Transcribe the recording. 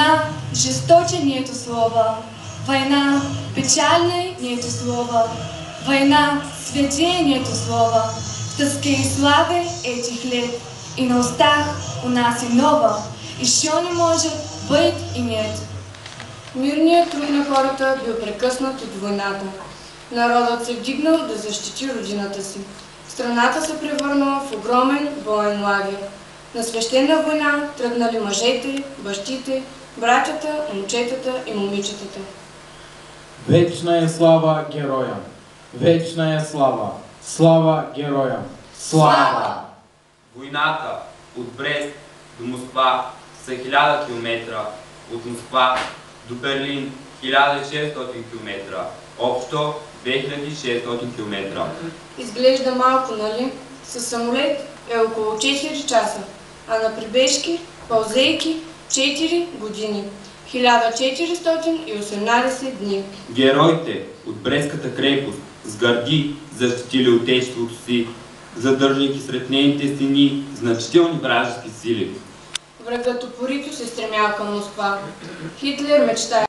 Война жесточе нету слова, война печальной нету слова, война святей нету слова. В тоске и славе этих лет и на устах у нас иного еще не может быть и нет. Мирният труд на хората бил прекъснат от войната. Народът се вдигнал да защити родината си. Страната се превърнала в огромен воен лагер. На свещена война тръгнали мъжете, бащите, братята, момчетата и момичетата. Вечна е слава героям! Вечна е слава! Слава героям! Слава! Войната от Брест до Москва са 1000 км, от Москва до Берлин 1600 км, общо 2600 км. Изглежда малко, нали? Със самолет е около 4 часа, а на прибежки, пълзейки 4 години. 1418 дни. Героите от Брестската крепост с гърди защитили отечеството си, задържайки сред нейните стени значителни вражески сили. Врагът упорито се стремял към Москва. Хитлер мечтае